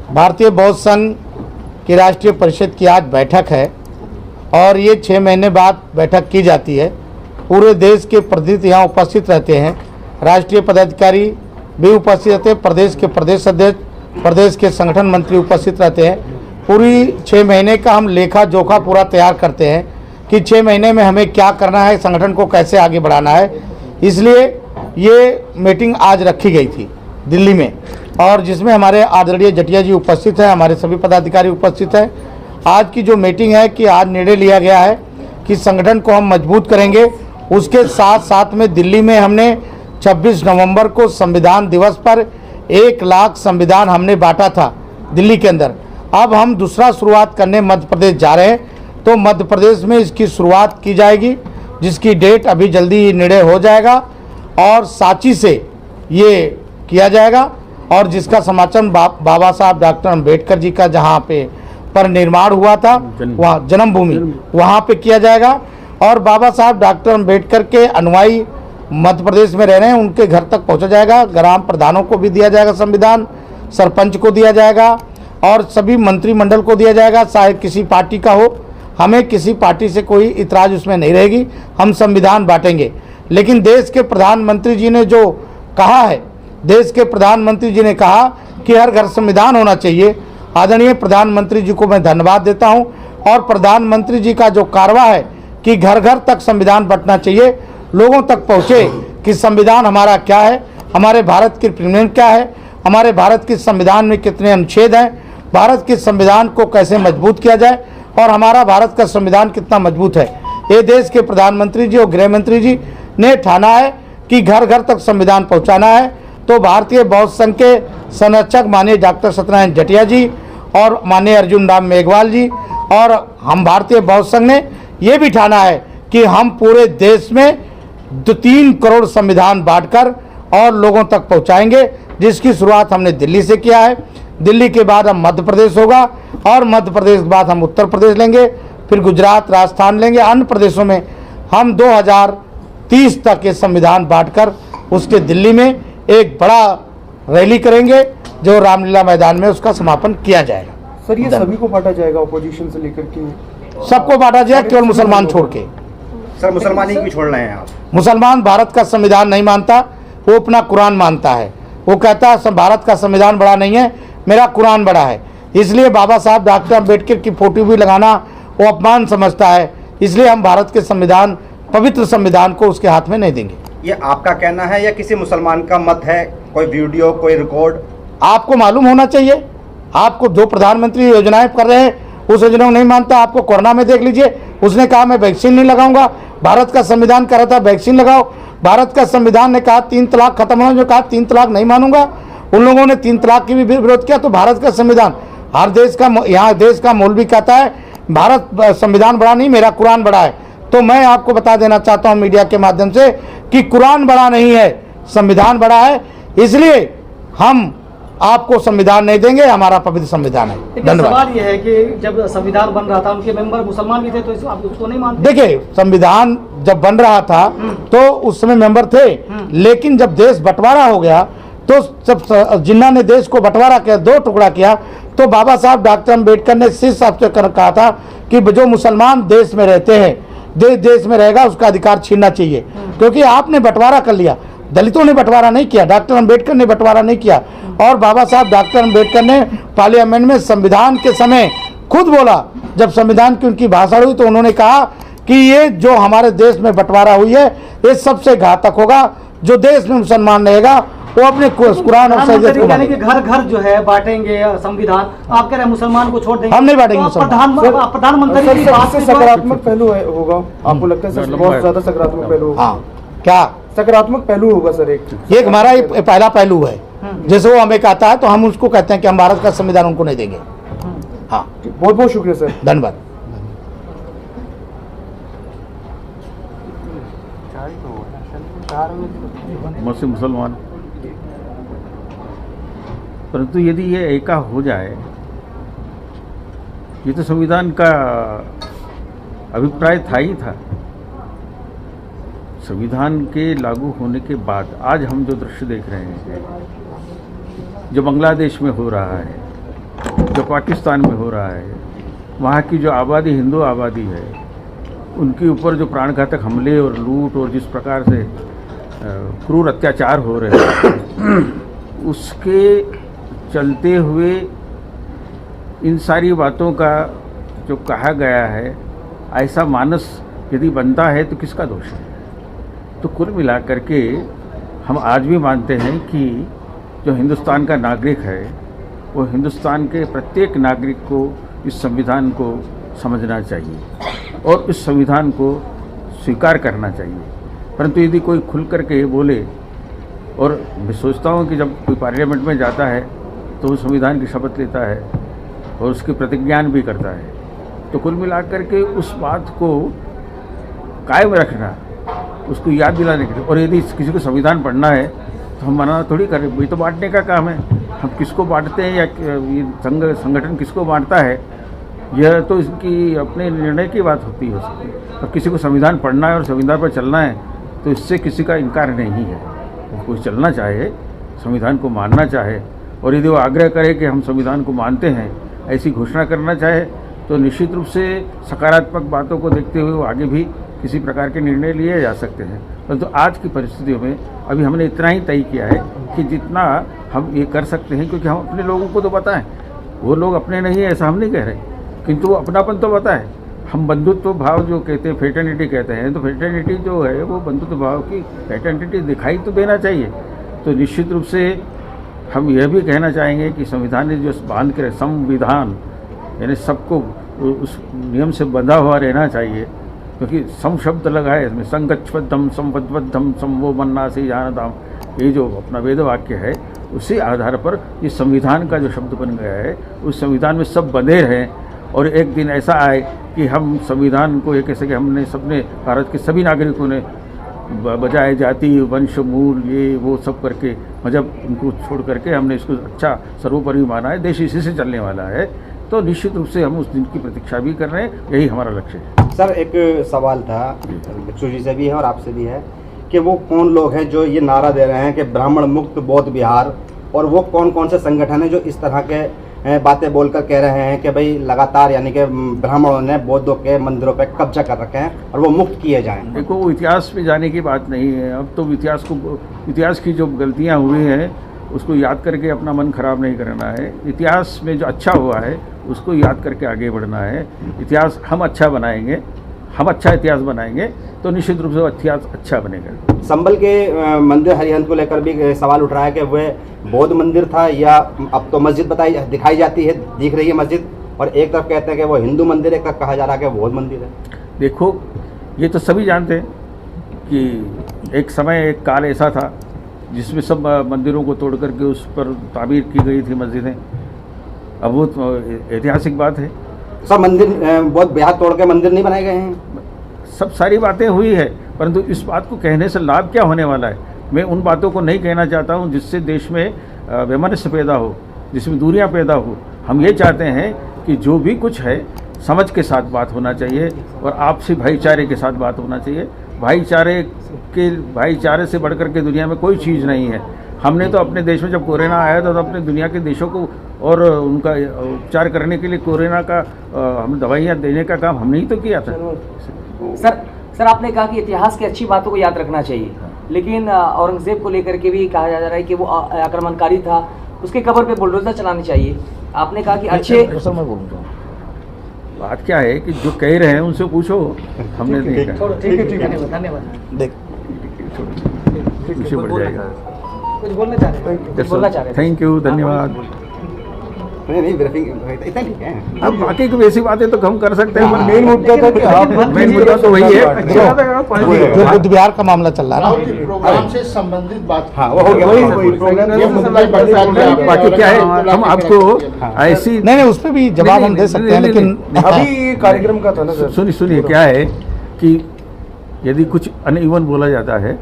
भारतीय बौद्ध संघ की राष्ट्रीय परिषद की आज बैठक है और ये 6 महीने बाद बैठक की जाती है। पूरे देश के प्रतिनिधि यहाँ उपस्थित रहते हैं, राष्ट्रीय पदाधिकारी भी उपस्थित रहते हैं, प्रदेश के प्रदेश अध्यक्ष, प्रदेश के संगठन मंत्री उपस्थित रहते हैं। पूरी 6 महीने का हम लेखा जोखा पूरा तैयार करते हैं कि 6 महीने में हमें क्या करना है, संगठन को कैसे आगे बढ़ाना है। इसलिए ये मीटिंग आज रखी गई थी दिल्ली में, और जिसमें हमारे आदरणीय जटिया जी उपस्थित हैं, हमारे सभी पदाधिकारी उपस्थित हैं। आज की जो मीटिंग है कि आज निर्णय लिया गया है कि संगठन को हम मजबूत करेंगे। उसके साथ साथ में दिल्ली में हमने 26 नवंबर को संविधान दिवस पर 1 लाख संविधान हमने बांटा था दिल्ली के अंदर। अब हम दूसरा शुरुआत करने मध्य प्रदेश जा रहे हैं, तो मध्य प्रदेश में इसकी शुरुआत की जाएगी, जिसकी डेट अभी जल्दी निर्णय हो जाएगा और सांची से ये किया जाएगा, और जिसका समाचलन बाबा साहब डॉक्टर अम्बेडकर जी का जहाँ पे पर निर्माण हुआ था, वहाँ जन्मभूमि, वहाँ पे किया जाएगा। और बाबा साहब डॉक्टर अम्बेडकर के अनुयायी मध्य प्रदेश में रह रहे हैं, उनके घर तक पहुँचा जाएगा। ग्राम प्रधानों को भी दिया जाएगा संविधान, सरपंच को दिया जाएगा और सभी मंत्रिमंडल को दिया जाएगा, चाहे किसी पार्टी का हो। हमें किसी पार्टी से कोई इतराज़ उसमें नहीं रहेगी, हम संविधान बांटेंगे। लेकिन देश के प्रधानमंत्री जी ने जो कहा है, देश के प्रधानमंत्री जी ने कहा कि हर घर संविधान होना चाहिए। आदरणीय प्रधानमंत्री जी को मैं धन्यवाद देता हूं, और प्रधानमंत्री जी का जो कारवा है कि घर घर तक संविधान बंटना चाहिए, लोगों तक पहुंचे कि संविधान हमारा क्या है, हमारे भारत की प्रीमियम क्या है, हमारे भारत के संविधान में कितने अनुच्छेद हैं, भारत के संविधान को कैसे मजबूत किया जाए और हमारा भारत का संविधान कितना मजबूत है। ये देश के प्रधानमंत्री जी और गृह मंत्री जी ने ठाना है कि घर घर तक संविधान पहुंचाना है। तो भारतीय बौद्ध संघ के संरक्षक माननीय डॉक्टर सत्यनारायण जटिया जी और माननीय अर्जुन राम मेघवाल जी और हम भारतीय बौद्ध संघ ने ये भी ठाना है कि हम पूरे देश में 3 करोड़ संविधान बांटकर और लोगों तक पहुंचाएंगे, जिसकी शुरुआत हमने दिल्ली से किया है। दिल्ली के बाद हम मध्य प्रदेश होगा और मध्य प्रदेश के बाद हम उत्तर प्रदेश लेंगे, फिर गुजरात, राजस्थान लेंगे। अन्य प्रदेशों में हम 2030 तक ये संविधान बांटकर उसके दिल्ली में एक बड़ा रैली करेंगे, जो रामलीला मैदान में उसका समापन किया जाएगा। सर, ये सभी को बांटा जाएगा, अपोजिशन से लेकर के सबको बांटा जाएगा, केवल मुसलमान छोड़ के। सर, मुसलमान ही क्यों छोड़ रहे हैं आप? मुसलमान भारत का संविधान नहीं मानता, वो अपना कुरान मानता है। वो कहता है भारत का संविधान बड़ा नहीं है, मेरा कुरान बड़ा है। इसलिए बाबा साहब डॉक्टर अम्बेडकर की फोटो भी लगाना वो अपमान समझता है। इसलिए हम भारत के संविधान, पवित्र संविधान को उसके हाथ में नहीं देंगे। ये आपका कहना है या किसी मुसलमान का मत है? कोई वीडियो, कोई रिकॉर्ड? आपको मालूम होना चाहिए। आपको जो प्रधानमंत्री योजनाएं कर रहे हैं उस योजना को नहीं मानता। आपको कोरोना में देख लीजिए, उसने कहा मैं वैक्सीन नहीं लगाऊंगा। भारत का संविधान कह रहा था वैक्सीन लगाओ। भारत का संविधान ने कहा 3 तलाक खत्म होना, जो कहा 3 तलाक नहीं मानूंगा। उन लोगों ने 3 तलाक की भी विरोध किया। तो भारत का संविधान, हर देश का, यहाँ देश का मौलवी कहता है भारत संविधान बड़ा नहीं, मेरा कुरान बड़ा है। तो मैं आपको बता देना चाहता हूँ मीडिया के माध्यम से कि कुरान बड़ा नहीं है, संविधान बड़ा है। इसलिए हम आपको संविधान नहीं देंगे, हमारा पवित्र संविधान है। धन्यवाद। सवाल ये है कि जब संविधान बन रहा था उनके मेंबर मुसलमान भी थे, तो आप उसको नहीं मानते? देखिए, संविधान जब बन रहा था तो उस समय मेंबर थे, लेकिन जब देश बंटवारा हो गया तो जब जिन्ना ने देश को बंटवारा किया, 2 टुकड़ा किया, तो बाबा साहब डॉक्टर अम्बेडकर ने शीर्ष से कहा था कि जो मुसलमान देश में रहते हैं, देश में रहेगा, उसका अधिकार छीनना चाहिए। क्योंकि आपने बंटवारा कर लिया, दलितों ने बंटवारा नहीं किया, डॉक्टर अम्बेडकर ने बंटवारा नहीं किया। और बाबा साहब डॉक्टर अम्बेडकर ने पार्लियामेंट में संविधान के समय खुद बोला, जब संविधान की उनकी भाषण हुई तो उन्होंने कहा कि ये जो हमारे देश में बंटवारा हुई है ये सबसे घातक होगा। जो देश में मुसलमान रहेगा वो अपने कुरान और शरीयत को मानेगा। घर घर जो है बांटेंगे संविधान, आप कह रहे हैं मुसलमान को छोड़ देंगे? हम नहीं बांटेंगे मुसलमान। प्रधानमंत्री की बात से सकारात्मक पहलू होगा, आपको लगता है सर? बहुत ज्यादा सकारात्मक पहलू होगा। हाँ, क्या सकारात्मक पहलू होगा सर? एक हमारा पहला पहलू है, जैसे वो हमें कहता है तो हम उसको कहते हैं कि हम भारत का संविधान उनको नहीं देंगे। हाँ, बहुत बहुत शुक्रिया सर, धन्यवाद। मुसलमान, परंतु यदि ये एका हो जाए, ये तो संविधान का अभिप्राय था ही था। संविधान के लागू होने के बाद आज हम जो दृश्य देख रहे हैं, जो बांग्लादेश में हो रहा है, जो पाकिस्तान में हो रहा है, वहाँ की जो आबादी हिंदू आबादी है, उनके ऊपर जो प्राणघातक हमले और लूट और जिस प्रकार से क्रूर अत्याचार हो रहे हैं, उसके चलते हुए इन सारी बातों का जो कहा गया है, ऐसा मानस यदि बनता है तो किसका दोष है? तो कुल मिलाकर के हम आज भी मानते हैं कि जो हिंदुस्तान का नागरिक है, वो हिंदुस्तान के प्रत्येक नागरिक को इस संविधान को समझना चाहिए और इस संविधान को स्वीकार करना चाहिए। परंतु यदि कोई खुल करके बोले, और मैं सोचता हूँ कि जब कोई पार्लियामेंट में जाता है तो वो संविधान की शपथ लेता है और उसकी प्रतिज्ञान भी करता है, तो कुल मिलाकर के उस बात को कायम रखना, उसको याद दिलाने के लिए। और यदि किसी को संविधान पढ़ना है तो हम मना थोड़ी करें, वही तो बांटने का काम है। हम किसको बांटते हैं या ये संगठन किसको बांटता है, यह तो इसकी अपने निर्णय की बात होती है। और किसी को संविधान पढ़ना है और संविधान पर चलना है तो इससे किसी का इनकार नहीं है। कोई चलना चाहे, संविधान को मानना चाहे, और यदि वो आग्रह करे कि हम संविधान को मानते हैं, ऐसी घोषणा करना चाहे, तो निश्चित रूप से सकारात्मक बातों को देखते हुए वो आगे भी किसी प्रकार के निर्णय लिए जा सकते हैं। परंतु आज की परिस्थितियों में अभी हमने इतना ही तय किया है कि जितना हम ये कर सकते हैं, क्योंकि हम अपने लोगों को तो बताएं, वो लोग अपने नहीं है ऐसा हम नहीं कह रहे, किंतु वो अपनापन तो बताएं। हम बंधुत्व भाव जो कहते हैं, फ्रेटर्निटी कहते हैं, तो फ्रेटर्निटी जो है वो बंधुत्व भाव की फ्रेटर्निटी दिखाई तो देना चाहिए। तो निश्चित रूप से हम यह भी कहना चाहेंगे कि संविधान ने जो बांध कर, संविधान यानी सबको उस नियम से बंधा हुआ रहना चाहिए, क्योंकि सम शब्द लगा है इसमें, संगच्छद्धम संवद्वद्धम समवो मन्नासी जानताम, ये जो अपना वेद वाक्य है, उसी आधार पर ये संविधान का जो शब्द बन गया है, उस संविधान में सब बंधे रहें। और एक दिन ऐसा आए कि हम संविधान को ये कैसे कि हमने सबने, भारत के सभी नागरिकों ने बजाय जाति वंश मूल ये वो सब करके, मजहब उनको छोड़ करके हमने इसको अच्छा सर्वोपरि माना है, देश इसी से चलने वाला है। तो निश्चित रूप से हम उस दिन की प्रतीक्षा भी कर रहे हैं, यही हमारा लक्ष्य है। सर, एक सवाल था, बिच्छू जी से भी है और आपसे भी है, कि वो कौन लोग हैं जो ये नारा दे रहे हैं कि ब्राह्मण मुक्त बौद्ध बिहार, और वो कौन कौन से संगठन हैं जो इस तरह के बातें बोलकर कह रहे हैं कि भाई लगातार यानी कि ब्राह्मणों ने बौद्धों के मंदिरों पर कब्जा कर रखे हैं और वो मुक्त किए जाएं? देखो, वो इतिहास में जाने की बात नहीं है। अब तो इतिहास की जो गलतियाँ हुई हैं उसको याद करके अपना मन खराब नहीं करना है। इतिहास में जो अच्छा हुआ है उसको याद करके आगे बढ़ना है। इतिहास हम अच्छा बनाएंगे, हम अच्छा इतिहास बनाएंगे तो निश्चित रूप से वो इतिहास अच्छा बनेगा। संबल के मंदिर हरिहंत को लेकर भी सवाल उठ रहा है कि वह बौद्ध मंदिर था या अब तो मस्जिद दिखाई जाती है, दिख रही है मस्जिद, और एक तरफ कहते हैं कि वो हिंदू मंदिर, एक तरफ कहा जा रहा है कि बौद्ध मंदिर है। देखो, ये तो सभी जानते हैं कि एक समय एक काल ऐसा था जिसमें सब मंदिरों को तोड़ करके उस पर ताबीर की गई थी मस्जिदें। अब वो तो ऐतिहासिक बात है। सब मंदिर बहुत बिहार तोड़ के मंदिर नहीं बनाए गए हैं, सब सारी बातें हुई है, परंतु इस बात को कहने से लाभ क्या होने वाला है? मैं उन बातों को नहीं कहना चाहता हूं जिससे देश में वैमनस्य पैदा हो, जिसमें दूरियां पैदा हो। हम ये चाहते हैं कि जो भी कुछ है समझ के साथ बात होना चाहिए और आपसी भाईचारे के साथ बात होना चाहिए। भाईचारे से बढ़कर के दुनिया में कोई चीज़ नहीं है। हमने तो अपने देश में जब कोरोना आया था तो अपने दुनिया के देशों को और उनका उपचार करने के लिए कोरोना का हम दवाइयाँ देने का काम हमने ही तो किया था। सर आपने कहा कि इतिहास की अच्छी बातों को याद रखना चाहिए, लेकिन औरंगजेब को लेकर के भी कहा जा रहा है कि वो आक्रमणकारी था, उसके कब्र पे बुलडोजर चलानी चाहिए। आपने कहा कि अच्छे बात क्या है कि जो कह रहे हैं उनसे पूछो, हमने नहीं कहा। ठीक है, धन्यवाद। देख पीछे बढ़ जाएगा। कुछ बोलना चाह रहे हैं? थैंक यू, धन्यवाद। नहीं ब्रीफिंग इतना ठीक है। अब बाकी की वैसी बातें तो हम कर सकते हैं, मेन मुद्दा था कि आप मेन मुद्दा तो वही है जो बुद्ध विहार का मामला चल रहा है ना, प्रोग्राम से संबंधित बात। हाँ, वो हो गया, वही बाकी क्या है, हम आपको ऐसी नहीं उस पर भी जवाब हम दे सकते हैं, लेकिन अभी कार्यक्रम का था ना सर। सुनिए क्या है कि यदि कुछ अनइवन बोला जाता है